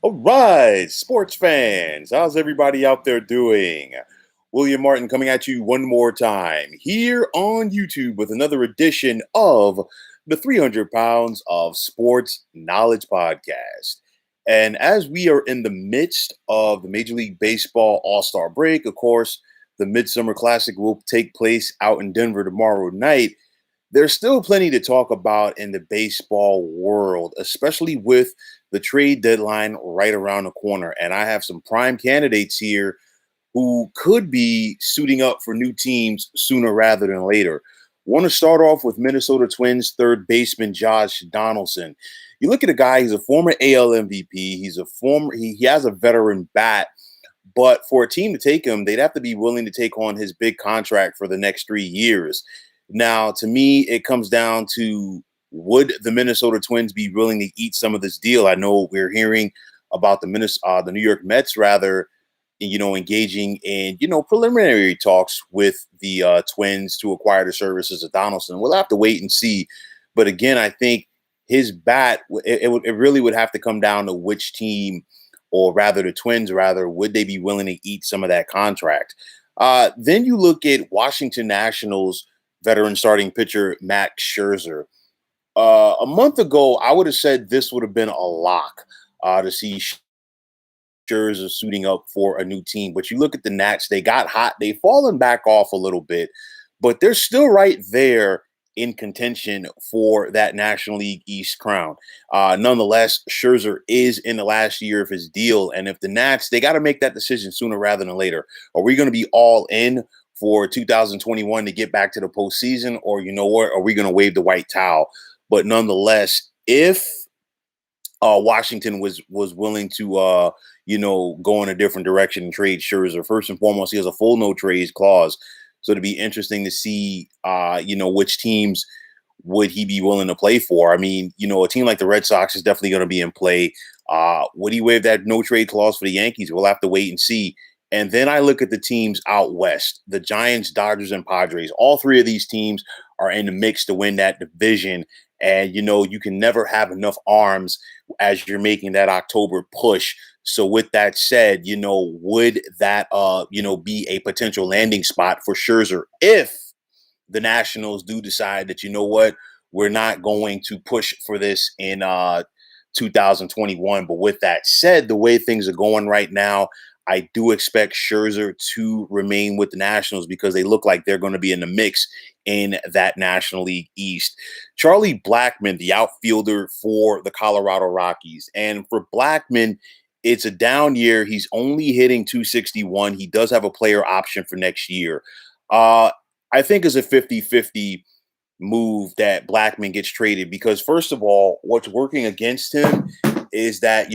All right, sports fans, how's everybody out there doing? William Martin coming at you one more time here on YouTube with another edition of the 300 Pounds of Sports Knowledge Podcast. And as we are in the midst of the Major League Baseball All Star break, of course, the Midsummer Classic will take place out in Denver tomorrow night. There's still plenty to talk about in the baseball world, especially with the trade deadline right around the corner. And I have some prime candidates here who could be suiting up for new teams sooner rather than later. Want to start off with Minnesota Twins third baseman Josh Donaldson. You look at a guy, he's a former AL MVP. He has a veteran bat, but for a team to take him, they'd have to be willing to take on his big contract for the next 3 years. Now, to me, it comes down to would the Minnesota Twins be willing to eat some of this deal? I know we're hearing about the New York Mets, rather, engaging in preliminary talks with the Twins to acquire the services of Donaldson. We'll have to wait and see. But again, I think his bat, it really would have to come down to which team, or rather the Twins, rather, would they be willing to eat some of that contract? Then you look at Washington Nationals veteran starting pitcher Max Scherzer. A month ago, I would have said this would have been a lock to see Scherzer suiting up for a new team. But you look at the Nats, they got hot. They've fallen back off a little bit, but they're still right there in contention for that National League East crown. Nonetheless, Scherzer is in the last year of his deal. And if the Nats, they got to make that decision sooner rather than later. Are we going to be all in for 2021 to get back to the postseason? Or you know what? Are we going to wave the white towel? But nonetheless, if Washington was willing to go in a different direction and trade Scherzer, first and foremost, he has a full no trades clause. So it'd be interesting to see which teams would he be willing to play for. I mean, a team like the Red Sox is definitely going to be in play. Would he waive that no trade clause for the Yankees? We'll have to wait and see. And then I look at the teams out west, the Giants, Dodgers, and Padres. All three of these teams are in the mix to win that division. And, you can never have enough arms as you're making that October push. So with that said, would that, be a potential landing spot for Scherzer if the Nationals do decide that, we're not going to push for this in 2021. But with that said, the way things are going right now, I do expect Scherzer to remain with the Nationals because they look like they're going to be in the mix in that National League East. Charlie Blackmon, the outfielder for the Colorado Rockies. And for Blackmon, it's a down year. He's only hitting 261. He does have a player option for next year. I think it's a 50-50 move that Blackmon gets traded because, first of all, what's working against him is that,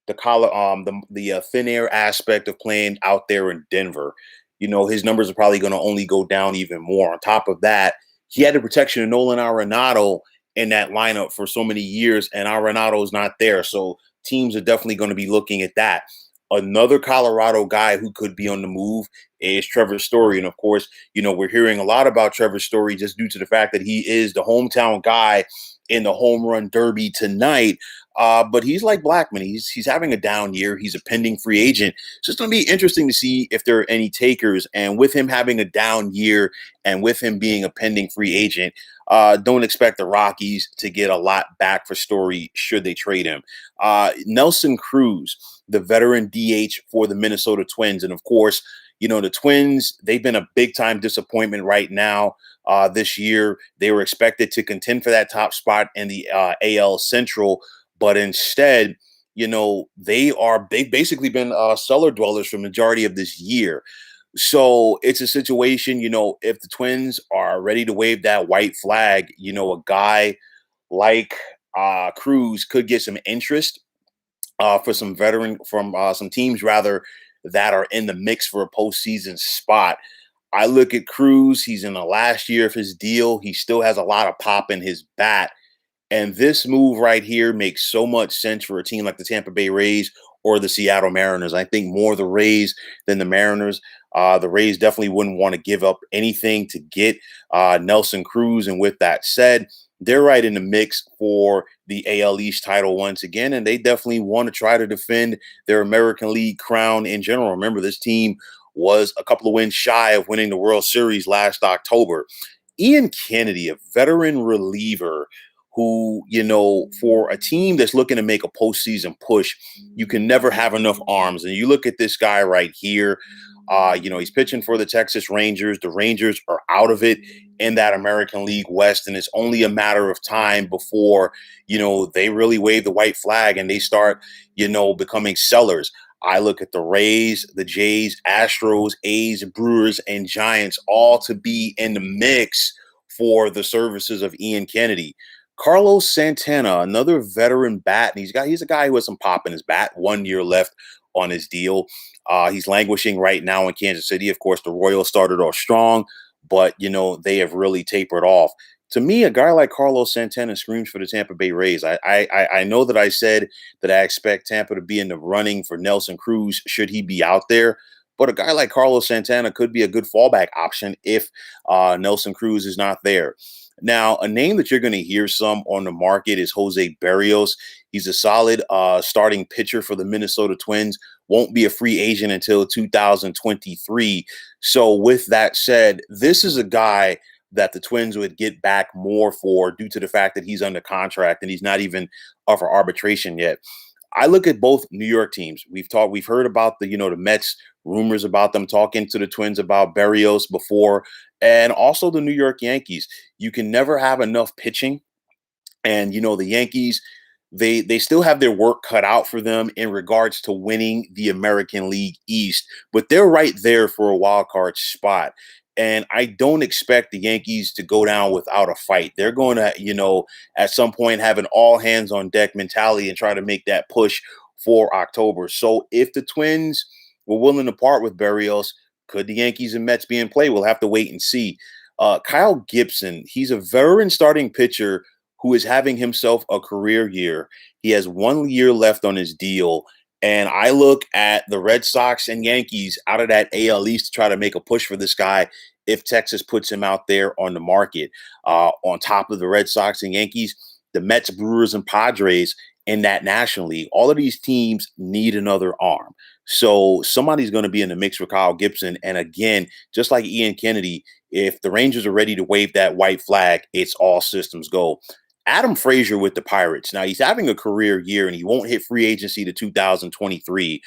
the thin air aspect of playing out there in Denver. His numbers are probably going to only go down even more. On top of that, he had the protection of Nolan Arenado in that lineup for so many years, and Arenado is not there. So teams are definitely going to be looking at that. Another Colorado guy who could be on the move is Trevor Story. And of course, we're hearing a lot about Trevor Story just due to the fact that he is the hometown guy in the home run derby tonight. But he's like Blackmon. He's having a down year. He's a pending free agent. So it's going to be interesting to see if there are any takers. And with him having a down year and with him being a pending free agent, don't expect the Rockies to get a lot back for Story should they trade him. Nelson Cruz, the veteran DH for the Minnesota Twins. And of course, the Twins, they've been a big time disappointment right now. This year, they were expected to contend for that top spot in the AL Central, but instead, they've basically been cellar dwellers for the majority of this year. So it's a situation, if the Twins are ready to wave that white flag, a guy like Cruz could get some interest for some veteran from some teams rather that are in the mix for a postseason spot. I look at Cruz. He's in the last year of his deal. He still has a lot of pop in his bat. And this move right here makes so much sense for a team like the Tampa Bay Rays or the Seattle Mariners. I think more the Rays than the Mariners. The Rays definitely wouldn't want to give up anything to get Nelson Cruz. And with that said, they're right in the mix for the AL East title once again, and they definitely want to try to defend their American League crown in general. Remember, this team was a couple of wins shy of winning the World Series last October. Ian Kennedy, a veteran reliever who, for a team that's looking to make a postseason push, you can never have enough arms. And you look at this guy right here, he's pitching for the Texas Rangers. The Rangers are out of it in that American League West, and it's only a matter of time before, they really wave the white flag and they start, becoming sellers. I look at the Rays, the Jays, Astros, A's, Brewers, and Giants all to be in the mix for the services of Ian Kennedy. Carlos Santana, another veteran bat, and he's a guy who has some pop in his bat. 1 year left on his deal. He's languishing right now in Kansas City. Of course, the Royals started off strong, but they have really tapered off. To me, a guy like Carlos Santana screams for the Tampa Bay Rays. I know that I said that I expect Tampa to be in the running for Nelson Cruz should he be out there, but a guy like Carlos Santana could be a good fallback option if Nelson Cruz is not there. Now, a name that you're going to hear some on the market is Jose Berrios. He's a solid starting pitcher for the Minnesota Twins. Won't be a free agent until 2023. So, with that said, this is a guy that the Twins would get back more for due to the fact that he's under contract and he's not even up for arbitration yet. I look at both New York teams. We've heard about the Mets, rumors about them talking to the Twins about Berrios before, and also the New York Yankees. You can never have enough pitching, and the Yankees, they still have their work cut out for them in regards to winning the American League East, but they're right there for a wild card spot. And I don't expect the Yankees to go down without a fight. They're going to, at some point have an all hands on deck mentality and try to make that push for October. So if the Twins were willing to part with Berrios, could the Yankees and Mets be in play? We'll have to wait and see. Kyle Gibson, he's a veteran starting pitcher who is having himself a career year. He has 1 year left on his deal. And I look at the Red Sox and Yankees out of that AL East to try to make a push for this guy if Texas puts him out there on the market. On top of the Red Sox and Yankees, the Mets, Brewers, and Padres in that National League. All of these teams need another arm. So somebody's going to be in the mix for Kyle Gibson. And again, just like Ian Kennedy, if the Rangers are ready to wave that white flag, it's all systems go. Adam Frazier with the Pirates. Now, he's having a career year and he won't hit free agency to 2023.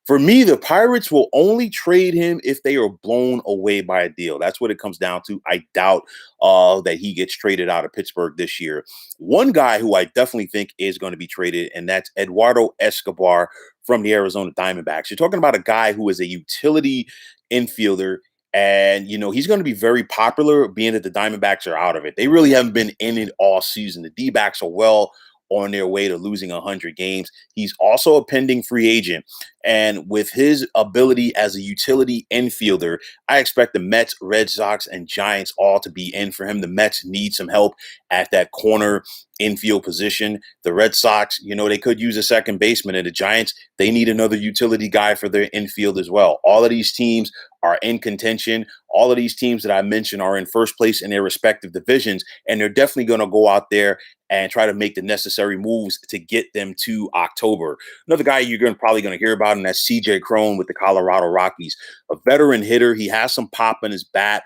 For me, the Pirates will only trade him if they are blown away by a deal. That's what it comes down to. I doubt that he gets traded out of Pittsburgh this year. One guy who I definitely think is going to be traded, and that's Eduardo Escobar from the Arizona Diamondbacks. You're talking about a guy who is a utility infielder. And, he's going to be very popular being that the Diamondbacks are out of it. They really haven't been in it all season. The D-backs are well on their way to losing 100 games. He's also a pending free agent. And with his ability as a utility infielder, I expect the Mets, Red Sox, and Giants all to be in for him. The Mets need some help at that corner infield position. The Red Sox, they could use a second baseman. And the Giants, they need another utility guy for their infield as well. All of these teams are in contention. All of these teams that I mentioned are in first place in their respective divisions, and they're definitely going to go out there and try to make the necessary moves to get them to October. Another guy you're probably going to hear about, and that's C.J. Cron with the Colorado Rockies, a veteran hitter. He has some pop in his bat.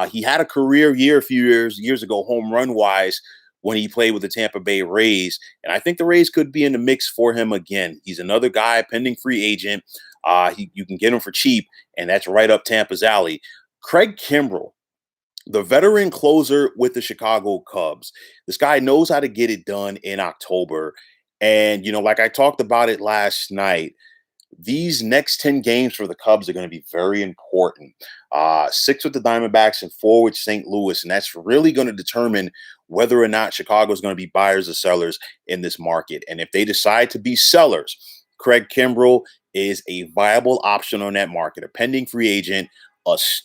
He had a career year a few years ago, home run wise, when he played with the Tampa Bay Rays. And I think the Rays could be in the mix for him again. He's another guy, pending free agent. You can get him for cheap, and that's right up Tampa's alley. Craig Kimbrell, the veteran closer with the Chicago Cubs. This guy knows how to get it done in October. And, like I talked about it last night, these next 10 games for the Cubs are going to be very important. 6 with the Diamondbacks and 4 with St. Louis. And that's really going to determine whether or not Chicago is going to be buyers or sellers in this market. And if they decide to be sellers, Craig Kimbrell is a viable option on that market, a pending free agent.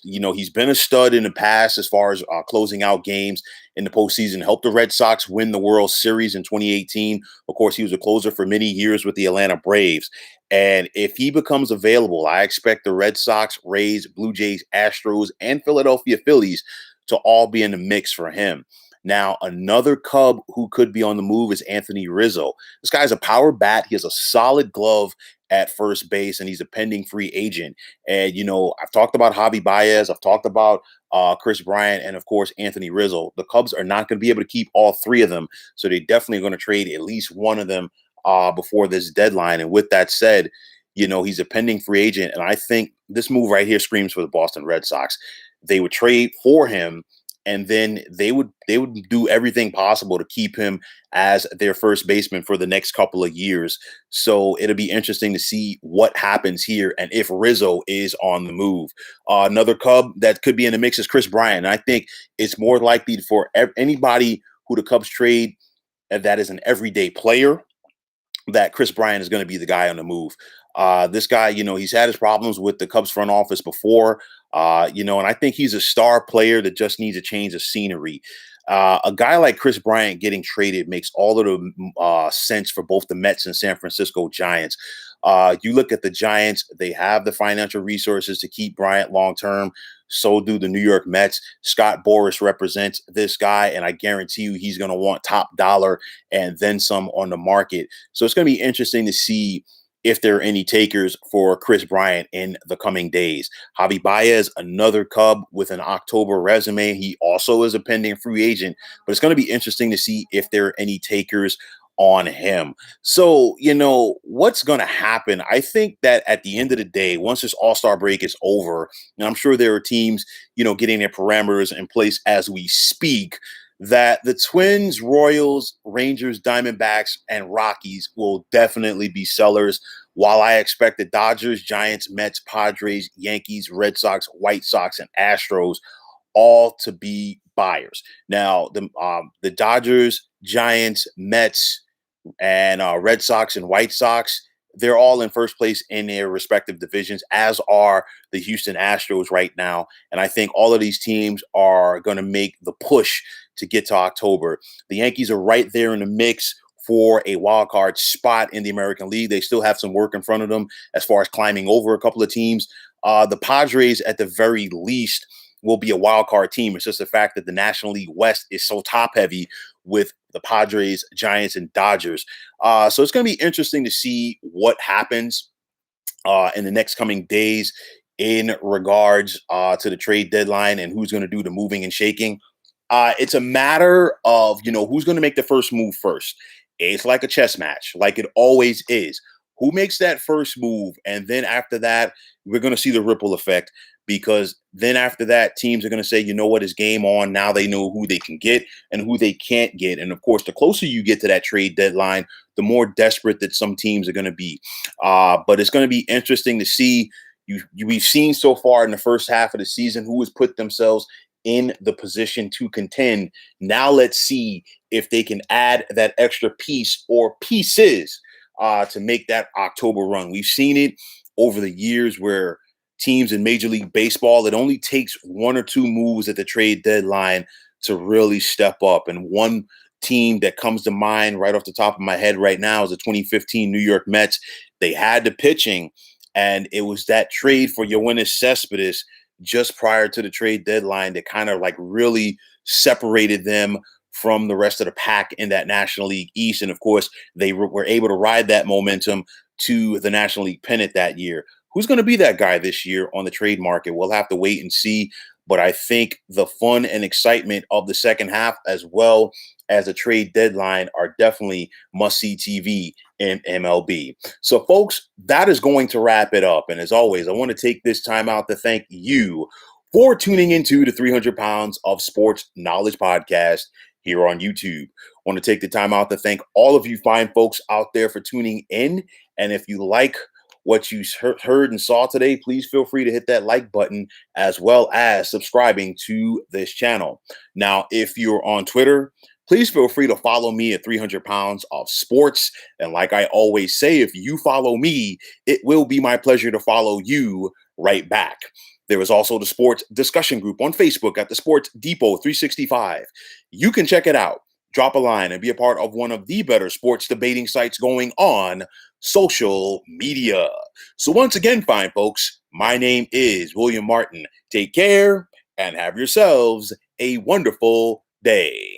He's been a stud in the past as far as closing out games in the postseason, helped the Red Sox win the World Series in 2018. Of course, he was a closer for many years with the Atlanta Braves. And if he becomes available, I expect the Red Sox, Rays, Blue Jays, Astros, and Philadelphia Phillies to all be in the mix for him. Now, another Cub who could be on the move is Anthony Rizzo. This guy's a power bat. He has a solid glove at first base, and he's a pending free agent. And, I've talked about Javi Baez. I've talked about Chris Bryant, and of course, Anthony Rizzo. The Cubs are not going to be able to keep all three of them. So they definitely are going to trade at least one of them before this deadline. And with that said, he's a pending free agent. And I think this move right here screams for the Boston Red Sox. They would trade for him, and then they would do everything possible to keep him as their first baseman for the next couple of years. So it'll be interesting to see what happens here and if Rizzo is on the move. Another Cub that could be in the mix is Chris Bryant. And I think it's more likely for anybody who the Cubs trade that is an everyday player that Chris Bryant is going to be the guy on the move. This guy, he's had his problems with the Cubs front office before, and I think he's a star player that just needs a change of scenery. A guy like Chris Bryant getting traded makes all of the sense for both the Mets and San Francisco Giants. You look at the Giants, they have the financial resources to keep Bryant long term. So do the New York Mets. Scott Boras represents this guy, and I guarantee you he's going to want top dollar and then some on the market. So it's going to be interesting to see if there are any takers for Chris Bryant in the coming days. Javi Baez, another Cub with an October resume. He also is a pending free agent, but it's going to be interesting to see if there are any takers on him. So, what's going to happen? I think that at the end of the day, once this All-Star break is over, and I'm sure there are teams, getting their parameters in place as we speak, that the Twins, Royals, Rangers, Diamondbacks, and Rockies will definitely be sellers, while I expect the Dodgers, Giants, Mets, Padres, Yankees, Red Sox, White Sox, and Astros all to be buyers. Now, the Dodgers, Giants, Mets, and Red Sox and White Sox, they're all in first place in their respective divisions, as are the Houston Astros right now. And I think all of these teams are going to make the push to get to October. The Yankees are right there in the mix for a wild card spot in the American League. They still have some work in front of them as far as climbing over a couple of teams. The Padres, at the very least, will be a wild card team. It's just the fact that the National League West is so top heavy with the Padres, Giants, and Dodgers. So it's going to be interesting to see what happens in the next coming days in regards to the trade deadline and who's going to do the moving and shaking. It's a matter of, who's going to make the first move first. It's like a chess match, like it always is. Who makes that first move? And then after that, we're going to see the ripple effect, because then after that, teams are going to say, you know what, it's game on. Now they know who they can get and who they can't get. And of course, the closer you get to that trade deadline, the more desperate that some teams are going to be. But it's going to be interesting to see. We've seen so far in the first half of the season who has put themselves in the position to contend. Now let's see if they can add that extra piece or pieces to make that October run. We've seen it over the years where teams in Major League Baseball, it only takes one or two moves at the trade deadline to really step up. And one team that comes to mind right off the top of my head right now is the 2015 New York Mets. They had the pitching, and it was that trade for Yoenis Cespedes just prior to the trade deadline that kind of like really separated them from the rest of the pack in that National League East. And of course, they were able to ride that momentum to the National League pennant that year. Who's going to be that guy this year on the trade market? We'll have to wait and see. But I think the fun and excitement of the second half, as well as the trade deadline, are definitely must-see TV in MLB. So, folks, that is going to wrap it up. And as always, I want to take this time out to thank you for tuning into the 300 Pounds of Sports Knowledge podcast here on YouTube. I want to take the time out to thank all of you fine folks out there for tuning in. And if you like what you heard and saw today, please feel free to hit that like button, as well as subscribing to this channel. Now, if you're on Twitter, please feel free to follow me at 300 Pounds of Sports. And like I always say, if you follow me, it will be my pleasure to follow you right back. There is also the sports discussion group on Facebook at the Sports Depot 365. You can check it out. Drop a line and be a part of one of the better sports debating sites going on social media. So once again, fine folks, my name is William Martin. Take care and have yourselves a wonderful day.